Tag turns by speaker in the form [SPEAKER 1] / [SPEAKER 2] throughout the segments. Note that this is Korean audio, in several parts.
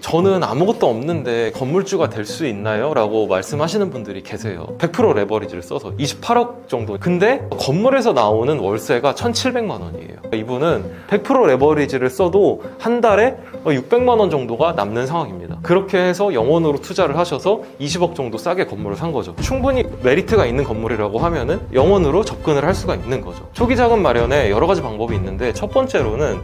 [SPEAKER 1] 저는 아무것도 없는데 건물주가 될 수 있나요? 라고 말씀하시는 분들이 계세요. 100% 레버리지를 써서 28억 정도. 근데 건물에서 나오는 월세가 1,700만 원이에요. 이분은 100% 레버리지를 써도 한 달에 600만 원 정도가 남는 상황입니다. 그렇게 해서 영원으로 투자를 하셔서 20억 정도 싸게 건물을 산 거죠. 충분히 메리트가 있는 건물이라고 하면은 영원으로 접근을 할 수가 있는 거죠. 초기 자금 마련에 여러 가지 방법이 있는데, 첫 번째로는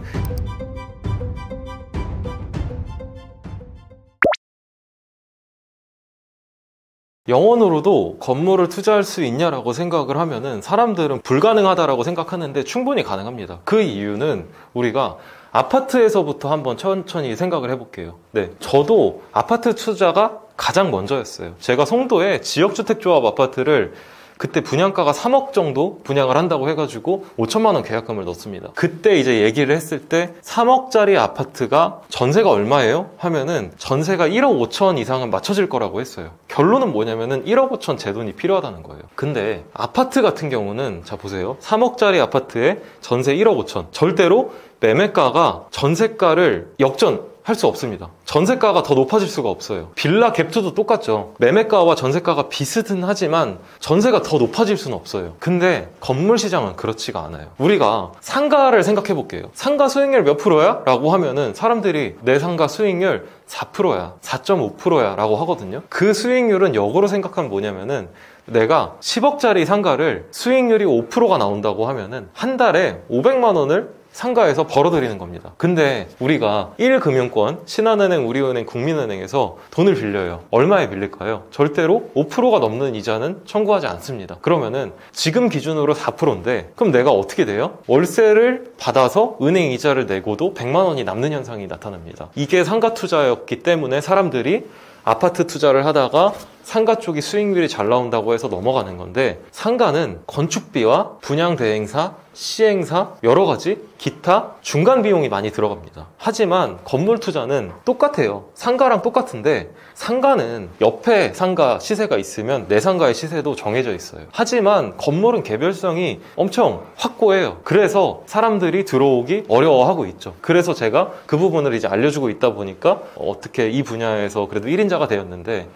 [SPEAKER 1] 영원으로도 건물을 투자할 수 있냐라고 생각을 하면은 사람들은 불가능하다라고 생각하는데 충분히 가능합니다. 그 이유는 우리가 아파트에서부터 한번 천천히 생각을 해볼게요. 네, 저도 아파트 투자가 가장 먼저였어요. 제가 송도에 지역주택조합 아파트를 그때 분양가가 3억 정도 분양을 한다고 해가지고 5천만 원 계약금을 넣습니다. 그때 이제 얘기를 했을 때 3억짜리 아파트가 전세가 얼마예요? 하면은 전세가 1억 5천 이상은 맞춰질 거라고 했어요. 결론은 뭐냐면은 1억 5천 제 돈이 필요하다는 거예요. 근데 아파트 같은 경우는 자 보세요. 3억짜리 아파트에 전세 1억 5천. 절대로 매매가가 전세가를 역전할 수 없습니다. 전세가가 더 높아질 수가 없어요. 빌라 갭투도 똑같죠. 매매가와 전세가가 비슷은 하지만 전세가 더 높아질 수는 없어요. 근데 건물 시장은 그렇지가 않아요. 우리가 상가를 생각해 볼게요. 상가 수익률 몇 프로야? 라고 하면은 사람들이 내 상가 수익률 4%야, 4.5%야 라고 하거든요. 그 수익률은 역으로 생각하면 뭐냐면은 내가 10억짜리 상가를 수익률이 5%가 나온다고 하면은 한 달에 500만 원을 상가에서 벌어들이는 겁니다. 근데 우리가 1금융권, 신한은행, 우리은행, 국민은행에서 돈을 빌려요. 얼마에 빌릴까요? 절대로 5%가 넘는 이자는 청구하지 않습니다. 그러면은 지금 기준으로 4%인데 그럼 내가 어떻게 돼요? 월세를 받아서 은행 이자를 내고도 100만 원이 남는 현상이 나타납니다. 이게 상가 투자였기 때문에 사람들이 아파트 투자를 하다가 상가 쪽이 수익률이 잘 나온다고 해서 넘어가는 건데, 상가는 건축비와 분양대행사, 시행사, 여러 가지 기타 중간 비용이 많이 들어갑니다. 하지만 건물 투자는 똑같아요. 상가랑 똑같은데 상가는 옆에 상가 시세가 있으면 내 상가의 시세도 정해져 있어요. 하지만 건물은 개별성이 엄청 확고해요. 그래서 사람들이 들어오기 어려워하고 있죠. 그래서 제가 그 부분을 이제 알려주고 있다 보니까 어떻게 이 분야에서 그래도 1인자가 되었는데,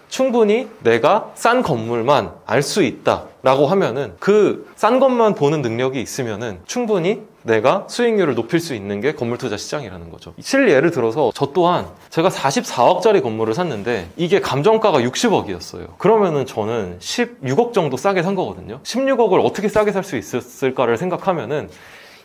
[SPEAKER 1] 충분히 내가 싼 건물만 알 수 있다 라고 하면은 그 싼 것만 보는 능력이 있으면은 충분히 내가 수익률을 높일 수 있는 게 건물 투자 시장이라는 거죠. 실례를 들어서 저 또한 제가 44억짜리 건물을 샀는데 이게 감정가가 60억이었어요. 그러면은 저는 16억 정도 싸게 산 거거든요. 16억을 어떻게 싸게 살 수 있었을까를 생각하면은,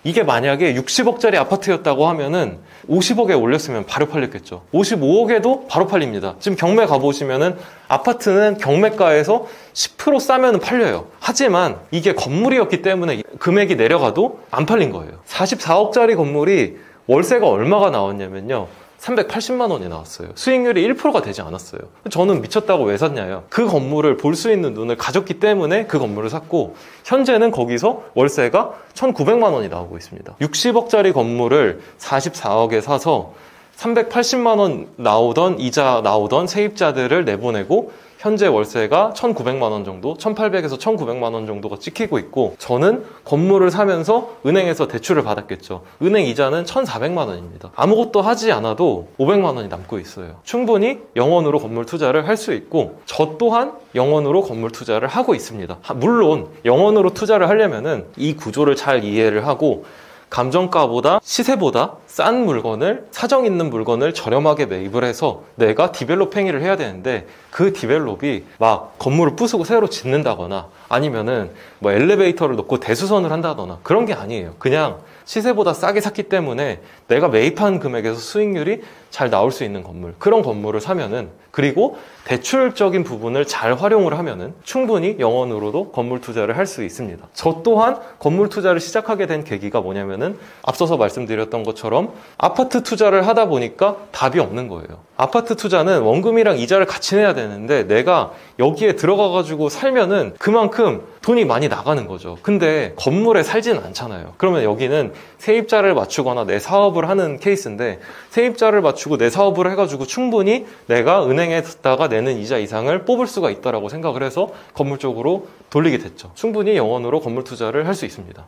[SPEAKER 1] 이게 만약에 60억짜리 아파트였다고 하면은 50억에 올렸으면 바로 팔렸겠죠. 55억에도 바로 팔립니다. 지금 경매 가보시면은 아파트는 경매가에서 10% 싸면 팔려요. 하지만 이게 건물이었기 때문에 금액이 내려가도 안 팔린 거예요. 44억짜리 건물이 월세가 얼마가 나왔냐면요, 380만 원이 나왔어요. 수익률이 1%가 되지 않았어요. 저는 미쳤다고 왜 샀냐요. 그 건물을 볼 수 있는 눈을 가졌기 때문에 그 건물을 샀고, 현재는 거기서 월세가 1,900만 원이 나오고 있습니다. 60억짜리 건물을 44억에 사서 380만 원 나오던 이자 나오던 세입자들을 내보내고 현재 월세가 1,900만 원 정도, 1,800에서 1,900만 원 정도가 찍히고 있고, 저는 건물을 사면서 은행에서 대출을 받았겠죠. 은행 이자는 1,400만 원입니다. 아무것도 하지 않아도 500만 원이 남고 있어요. 충분히 영원으로 건물 투자를 할 수 있고, 저 또한 영원으로 건물 투자를 하고 있습니다. 물론 영원으로 투자를 하려면은 이 구조를 잘 이해를 하고 감정가보다 시세보다 싼 물건을, 사정 있는 물건을 저렴하게 매입을 해서 내가 디벨롭 행위를 해야 되는데, 그 디벨롭이 막 건물을 부수고 새로 짓는다거나 아니면은 뭐 엘리베이터를 놓고 대수선을 한다거나 그런 게 아니에요. 그냥 시세보다 싸게 샀기 때문에 내가 매입한 금액에서 수익률이 잘 나올 수 있는 건물, 그런 건물을 사면은, 그리고 대출적인 부분을 잘 활용을 하면은 충분히 영원으로도 건물 투자를 할 수 있습니다. 저 또한 건물 투자를 시작하게 된 계기가 뭐냐면은, 앞서서 말씀드렸던 것처럼 아파트 투자를 하다 보니까 답이 없는 거예요. 아파트 투자는 원금이랑 이자를 같이 내야 되는데 내가 여기에 들어가가지고 살면은 그만큼 돈이 많이 나가는 거죠. 근데 건물에 살지는 않잖아요. 그러면 여기는 세입자를 맞추거나 내 사업을 하는 케이스인데, 세입자를 맞추고 내 사업을 해가지고 충분히 내가 은행에다가 내는 이자 이상을 뽑을 수가 있다라고 생각을 해서 건물 쪽으로 돌리게 됐죠. 충분히 영원으로 건물 투자를 할 수 있습니다.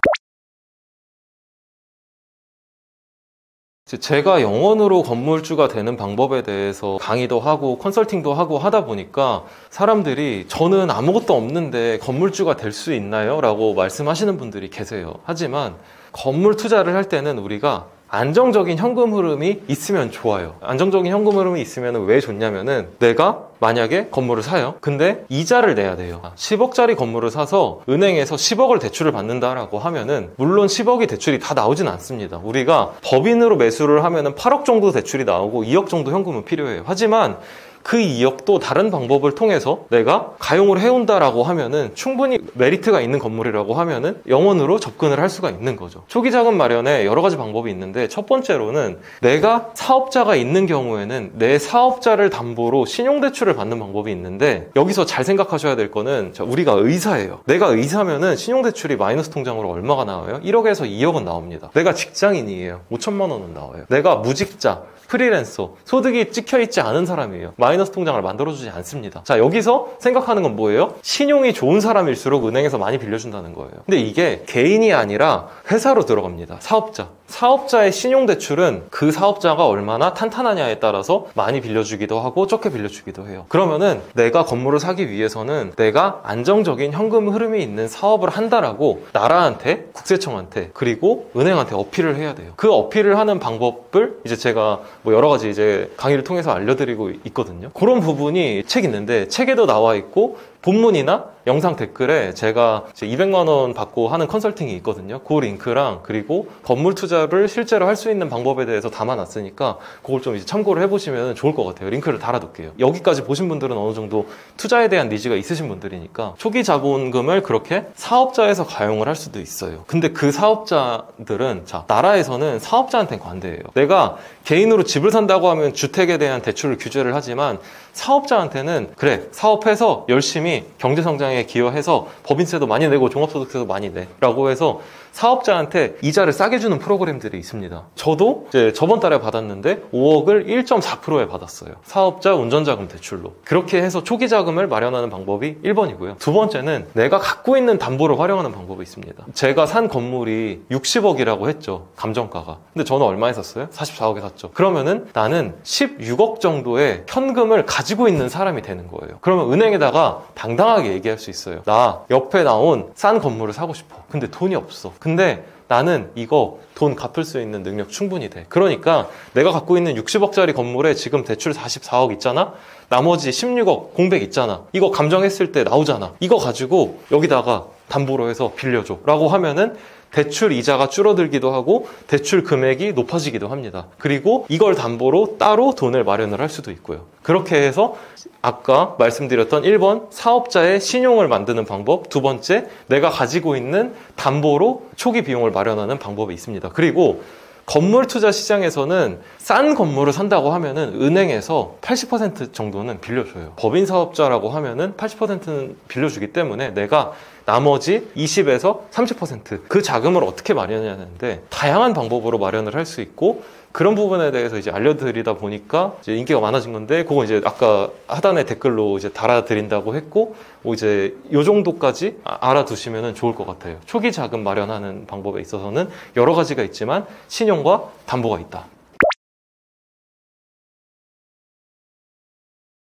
[SPEAKER 1] 제가 영원으로 건물주가 되는 방법에 대해서 강의도 하고 컨설팅도 하고 하다 보니까 사람들이 저는 아무것도 없는데 건물주가 될 수 있나요? 라고 말씀하시는 분들이 계세요. 하지만 건물 투자를 할 때는 우리가 안정적인 현금 흐름이 있으면 좋아요. 안정적인 현금 흐름이 있으면 왜 좋냐면은 내가 만약에 건물을 사요. 근데 이자를 내야 돼요. 10억짜리 건물을 사서 은행에서 10억을 대출을 받는다라고 하면은 물론 10억이 대출이 다 나오진 않습니다. 우리가 법인으로 매수를 하면은 8억 정도 대출이 나오고 2억 정도 현금은 필요해요. 하지만 그 2억도 다른 방법을 통해서 내가 가용을 해온다라고 하면은 충분히 메리트가 있는 건물이라고 하면은 영원으로 접근을 할 수가 있는 거죠. 초기 자금 마련에 여러 가지 방법이 있는데 첫 번째로는 내가 사업자가 있는 경우에는 내 사업자를 담보로 신용대출을 받는 방법이 있는데 여기서 잘 생각하셔야 될 거는 우리가 의사예요. 내가 의사면은 신용대출이 마이너스 통장으로 얼마가 나와요? 1억에서 2억은 나옵니다. 내가 직장인이에요. 5천만 원은 나와요. 내가 무직자, 프리랜서, 소득이 찍혀있지 않은 사람이에요. 마이너스 통장을 만들어주지 않습니다. 자, 여기서 생각하는 건 뭐예요? 신용이 좋은 사람일수록 은행에서 많이 빌려준다는 거예요. 근데 이게 개인이 아니라 회사로 들어갑니다. 사업자. 사업자의 신용대출은 그 사업자가 얼마나 탄탄하냐에 따라서 많이 빌려주기도 하고 적게 빌려주기도 해요. 그러면은 내가 건물을 사기 위해서는 내가 안정적인 현금 흐름이 있는 사업을 한다라고 나라한테, 국세청한테, 그리고 은행한테 어필을 해야 돼요. 그 어필을 하는 방법을 이제 제가 뭐 여러 가지 이제 강의를 통해서 알려드리고 있거든요. 그런 부분이 책 있는데 책에도 나와 있고 본문이나 영상 댓글에 제가 200만 원 받고 하는 컨설팅이 있거든요. 그 링크랑 그리고 건물 투자를 실제로 할 수 있는 방법에 대해서 담아놨으니까 그걸 좀 이제 참고를 해보시면 좋을 것 같아요. 링크를 달아둘게요. 여기까지 보신 분들은 어느 정도 투자에 대한 니즈가 있으신 분들이니까 초기 자본금을 그렇게 사업자에서 가용을 할 수도 있어요. 근데 그 사업자들은 나라에서는 사업자한테는 관대해요. 내가 개인으로 집을 산다고 하면 주택에 대한 대출을 규제를 하지만 사업자한테는 그래 사업해서 열심히 경제성장에 기여해서 법인세도 많이 내고 종합소득세도 많이 내 라고 해서 사업자한테 이자를 싸게 주는 프로그램들이 있습니다. 저도 이제 저번 달에 받았는데 5억을 1.4%에 받았어요. 사업자 운전자금 대출로. 그렇게 해서 초기 자금을 마련하는 방법이 1번이고요. 두 번째는 내가 갖고 있는 담보를 활용하는 방법이 있습니다. 제가 산 건물이 60억이라고 했죠. 감정가가. 근데 저는 얼마에 샀어요? 44억에 샀죠. 그러면은 나는 16억 정도의 현금을 가지고 있는 사람이 되는 거예요. 그러면 은행에다가 당당하게 얘기할 수 있어요. 나 옆에 나온 싼 건물을 사고 싶어. 근데 돈이 없어. 근데 나는 이거 돈 갚을 수 있는 능력 충분히 돼. 그러니까 내가 갖고 있는 60억짜리 건물에 지금 대출 44억 있잖아? 나머지 16억 공백 있잖아. 이거 감정했을 때 나오잖아. 이거 가지고 여기다가 담보로 해서 빌려줘 라고 하면은 대출 이자가 줄어들기도 하고 대출 금액이 높아지기도 합니다. 그리고 이걸 담보로 따로 돈을 마련을 할 수도 있고요. 그렇게 해서 아까 말씀드렸던 1번 사업자의 신용을 만드는 방법, 두 번째 내가 가지고 있는 담보로 초기 비용을 마련하는 방법이 있습니다. 그리고 건물 투자 시장에서는 싼 건물을 산다고 하면은 은행에서 80% 정도는 빌려줘요. 법인 사업자라고 하면은 80%는 빌려주기 때문에 내가 나머지 20에서 30% 자금을 어떻게 마련하는데 다양한 방법으로 마련을 할 수 있고 그런 부분에 대해서 이제 알려드리다 보니까 이제 인기가 많아진 건데 그거 이제 아까 하단에 댓글로 이제 달아드린다고 했고 이제 요 정도까지 알아두시면 좋을 것 같아요. 초기 자금 마련하는 방법에 있어서는 여러 가지가 있지만 신용과 담보가 있다.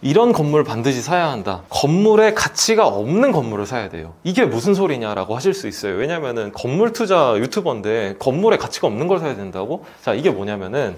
[SPEAKER 1] 이런 건물 반드시 사야 한다. 건물에 가치가 없는 건물을 사야 돼요. 이게 무슨 소리냐라고 하실 수 있어요. 왜냐면은 건물 투자 유튜버인데 건물에 가치가 없는 걸 사야 된다고? 자, 이게 뭐냐면은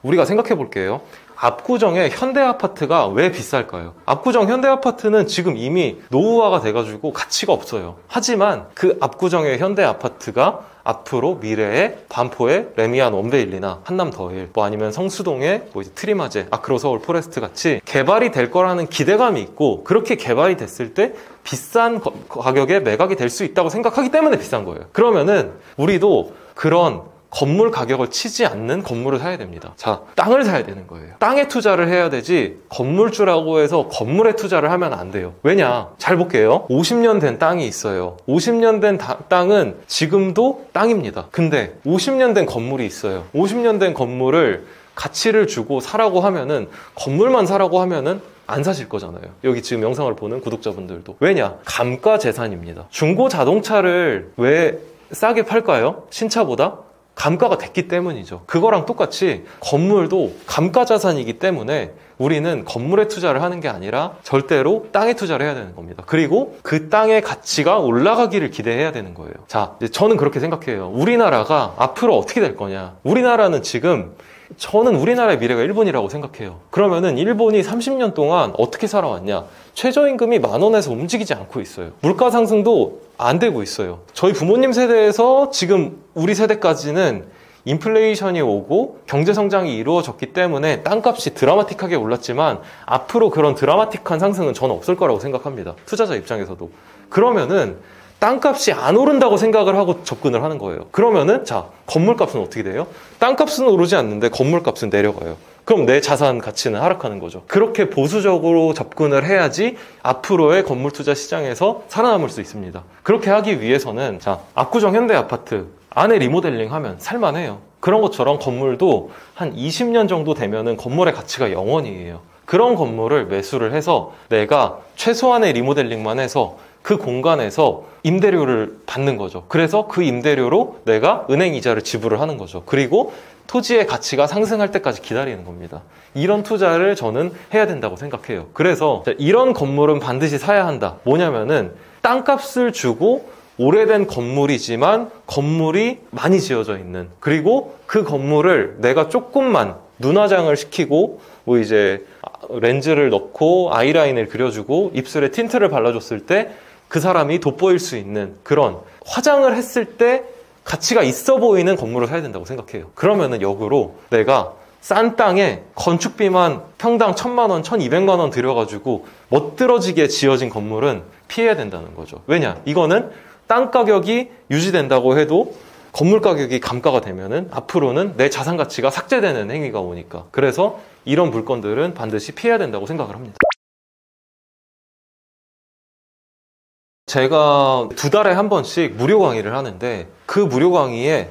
[SPEAKER 1] 우리가 생각해 볼게요. 압구정의 현대아파트가 왜 비쌀까요? 압구정 현대아파트는 지금 이미 노후화가 돼가지고 가치가 없어요. 하지만 그 압구정의 현대아파트가 앞으로 미래에 반포의 레미안 원베일리나 한남 더힐 뭐 아니면 성수동의 뭐 이제 트리마제, 아크로서울 포레스트 같이 개발이 될 거라는 기대감이 있고 그렇게 개발이 됐을 때 비싼 가격에 매각이 될 수 있다고 생각하기 때문에 비싼 거예요. 그러면은 우리도 그런 건물 가격을 치지 않는 건물을 사야 됩니다. 자, 땅을 사야 되는 거예요. 땅에 투자를 해야 되지 건물주라고 해서 건물에 투자를 하면 안 돼요. 왜냐? 잘 볼게요. 50년 된 땅이 있어요. 50년 된 땅은 지금도 땅입니다. 근데 50년 된 건물이 있어요. 50년 된 건물을 가치를 주고 사라고 하면은 건물만 사라고 하면은 안 사실 거잖아요. 여기 지금 영상을 보는 구독자분들도. 왜냐? 감가 재산입니다. 중고 자동차를 왜 싸게 팔까요? 신차보다? 감가가 됐기 때문이죠. 그거랑 똑같이 건물도 감가자산이기 때문에 우리는 건물에 투자를 하는 게 아니라 절대로 땅에 투자를 해야 되는 겁니다. 그리고 그 땅의 가치가 올라가기를 기대해야 되는 거예요. 자, 이제 저는 그렇게 생각해요. 우리나라가 앞으로 어떻게 될 거냐. 우리나라는 지금 저는 우리나라의 미래가 일본이라고 생각해요. 그러면은 일본이 30년 동안 어떻게 살아왔냐? 최저임금이 10,000원에서 움직이지 않고 있어요. 물가 상승도 안 되고 있어요. 저희 부모님 세대에서 지금 우리 세대까지는 인플레이션이 오고 경제 성장이 이루어졌기 때문에 땅값이 드라마틱하게 올랐지만 앞으로 그런 드라마틱한 상승은 저는 없을 거라고 생각합니다. 투자자 입장에서도. 그러면은 땅값이 안 오른다고 생각을 하고 접근을 하는 거예요. 그러면은 자, 건물값은 어떻게 돼요? 땅값은 오르지 않는데 건물값은 내려가요. 그럼 내 자산 가치는 하락하는 거죠. 그렇게 보수적으로 접근을 해야지 앞으로의 건물 투자 시장에서 살아남을 수 있습니다. 그렇게 하기 위해서는 자, 압구정 현대아파트 안에 리모델링 하면 살만해요. 그런 것처럼 건물도 한 20년 정도 되면은 건물의 가치가 0원이에요. 그런 건물을 매수를 해서 내가 최소한의 리모델링만 해서 그 공간에서 임대료를 받는 거죠. 그래서 그 임대료로 내가 은행 이자를 지불을 하는 거죠. 그리고 토지의 가치가 상승할 때까지 기다리는 겁니다. 이런 투자를 저는 해야 된다고 생각해요. 그래서 이런 건물은 반드시 사야 한다. 뭐냐면은 땅값을 주고 오래된 건물이지만 건물이 많이 지어져 있는, 그리고 그 건물을 내가 조금만 눈화장을 시키고 뭐 이제 렌즈를 넣고 아이라인을 그려주고 입술에 틴트를 발라줬을 때 그 사람이 돋보일 수 있는 그런 화장을 했을 때 가치가 있어 보이는 건물을 사야 된다고 생각해요. 그러면은 역으로 내가 싼 땅에 건축비만 평당 1,000만 원, 1,200만 원 들여가지고 멋들어지게 지어진 건물은 피해야 된다는 거죠. 왜냐? 이거는 땅 가격이 유지된다고 해도 건물 가격이 감가가 되면은 앞으로는 내 자산 가치가 삭제되는 행위가 오니까. 그래서 이런 물건들은 반드시 피해야 된다고 생각을 합니다. 제가 2달에 한 번씩 무료 강의를 하는데 그 무료 강의에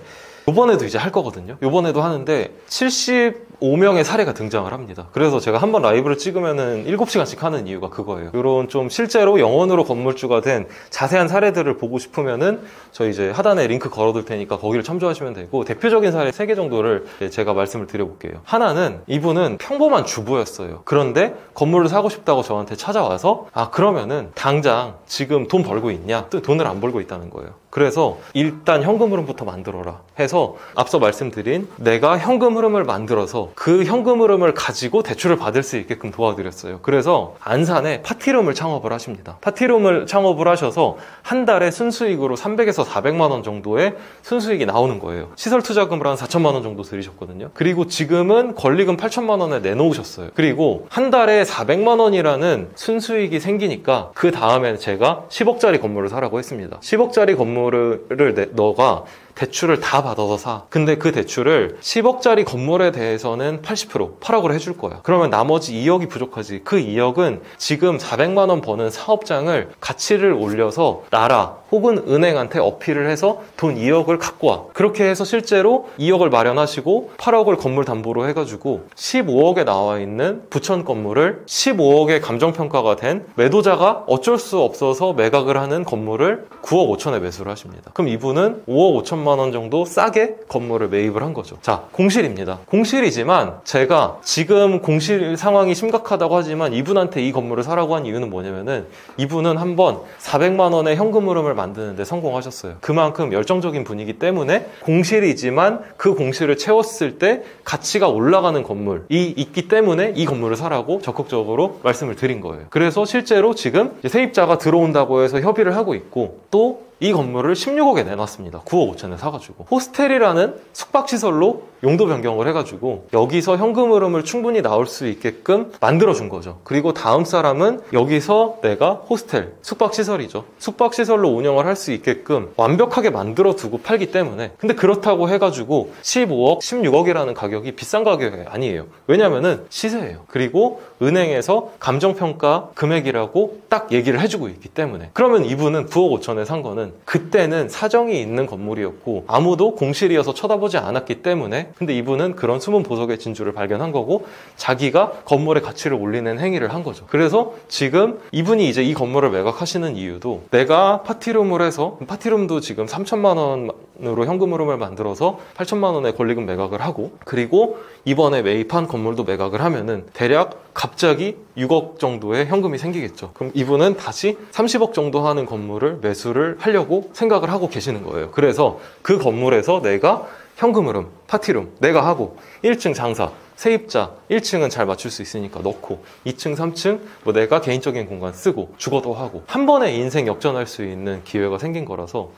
[SPEAKER 1] 요번에도 이제 할 거거든요. 요번에도 하는데 75명의 사례가 등장을 합니다. 그래서 제가 한번 라이브를 찍으면은 7시간씩 하는 이유가 그거예요. 이런 좀 실제로 영원으로 건물주가 된 자세한 사례들을 보고 싶으면은 저 이제 하단에 링크 걸어둘 테니까 거기를 참조하시면 되고, 대표적인 사례 3개 정도를 제가 말씀을 드려볼게요. 하나는 이분은 평범한 주부였어요. 그런데 건물을 사고 싶다고 저한테 찾아와서 그러면은 당장 지금 돈 벌고 있냐? 또 돈을 안 벌고 있다는 거예요. 그래서 일단 현금 흐름부터 만들어라 해서 앞서 말씀드린 내가 현금 흐름을 만들어서 그 현금 흐름을 가지고 대출을 받을 수 있게끔 도와드렸어요. 그래서 안산에 파티룸을 창업을 하십니다. 파티룸을 창업을 하셔서 한 달에 순수익으로 300에서 400만 원 정도의 순수익이 나오는 거예요. 시설 투자금을 한 4천만 원 정도 들이셨거든요. 그리고 지금은 권리금 8천만 원에 내놓으셨어요. 그리고 한 달에 400만 원이라는 순수익이 생기니까 그 다음에 제가 10억짜리 건물을 사라고 했습니다. 10억짜리 건물을 너가 대출을 다 받아서 사. 근데 그 대출을 10억짜리 건물에 대해서는 80% 8억을 해줄 거야. 그러면 나머지 2억이 부족하지. 그 2억은 지금 400만 원 버는 사업장을 가치를 올려서 나라 혹은 은행한테 어필을 해서 돈 2억을 갖고 와. 그렇게 해서 실제로 2억을 마련하시고 8억을 건물 담보로 해가지고 15억에 나와 있는 부천 건물을 15억의 감정평가가 된 매도자가 어쩔 수 없어서 매각을 하는 건물을 9억 5천에 매수를 하십니다. 그럼 이분은 5억 5천만 원 정도 싸게 건물을 매입을 한 거죠. 자, 공실입니다. 공실이지만 제가 지금 공실 상황이 심각하다고 하지만 이분한테 이 건물을 사라고 한 이유는 뭐냐면은 이분은 한번 400만 원의 현금 흐름을 만드는데 성공하셨어요. 그만큼 열정적인 분이기 때문에 공실이지만 그 공실을 채웠을 때 가치가 올라가는 건물이 있기 때문에 이 건물을 사라고 적극적으로 말씀을 드린 거예요. 그래서 실제로 지금 세입자가 들어온다고 해서 협의를 하고 있고, 또 이 건물을 16억에 내놨습니다. 9억 5천에 사가지고. 호스텔이라는 숙박시설로 용도 변경을 해가지고 여기서 현금 흐름을 충분히 나올 수 있게끔 만들어준 거죠. 그리고 다음 사람은 여기서 내가 호스텔, 숙박시설이죠. 숙박시설로 운영을 할 수 있게끔 완벽하게 만들어두고 팔기 때문에. 근데 그렇다고 해가지고 15억, 16억이라는 가격이 비싼 가격이 아니에요. 왜냐면은 시세예요. 그리고 은행에서 감정평가 금액이라고 딱 얘기를 해주고 있기 때문에. 그러면 이분은 9억 5천에 산 거는 뭐냐면은 그때는 사정이 있는 건물이었고 아무도 공실이어서 쳐다보지 않았기 때문에, 근데 이분은 그런 숨은 보석의 진주를 발견한 거고 자기가 건물의 가치를 올리는 행위를 한 거죠. 그래서 지금 이분이 이제 이 건물을 매각하시는 이유도, 내가 파티룸을 해서, 파티룸도 지금 3천만 원으로 현금 흐름을 만들어서 8천만 원의 권리금 매각을 하고, 그리고 이번에 매입한 건물도 매각을 하면은 대략 갑자기 6억 정도의 현금이 생기겠죠. 그럼 이분은 다시 30억 정도 하는 건물을 매수를 하려고 생각을 하고 계시는 거예요. 그래서 그 건물에서 내가 현금 흐름, 파티룸 내가 하고 1층 장사, 세입자 1층은 잘 맞출 수 있으니까 넣고 2층, 3층 뭐 내가 개인적인 공간 쓰고 주거도 하고 한 번에 인생 역전할 수 있는 기회가 생긴 거라서,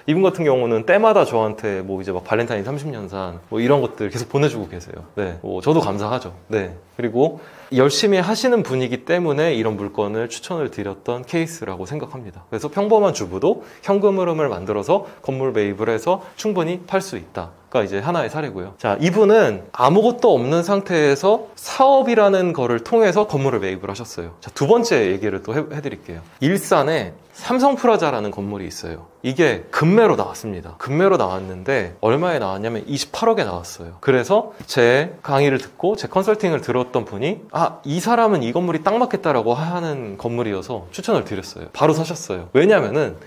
[SPEAKER 1] 이분 같은 경우는 때마다 저한테 뭐 이제 막 발렌타인 30년산 뭐 이런 것들 계속 보내주고 계세요. 네, 저도 감사하죠. 네, 그리고 열심히 하시는 분이기 때문에 이런 물건을 추천을 드렸던 케이스라고 생각합니다. 그래서 평범한 주부도 현금 흐름을 만들어서 건물 매입을 해서 충분히 팔 수 있다가 이제 하나의 사례고요. 자, 이분은 아무것도 없는 상태에서 사업이라는 거를 통해서 건물을 매입을 하셨어요. 자, 두 번째 얘기를 또 해드릴게요. 일산에 삼성프라자라는 건물이 있어요. 이게 금매로 나왔습니다. 금매로 나왔는데 얼마에 나왔냐면 28억에 나왔어요. 그래서 제 강의를 듣고 제 컨설팅을 들었던 분이 이 사람은 이 건물이 딱 맞겠다라고 하는 건물이어서 추천을 드렸어요. 바로 사셨어요. 왜냐면은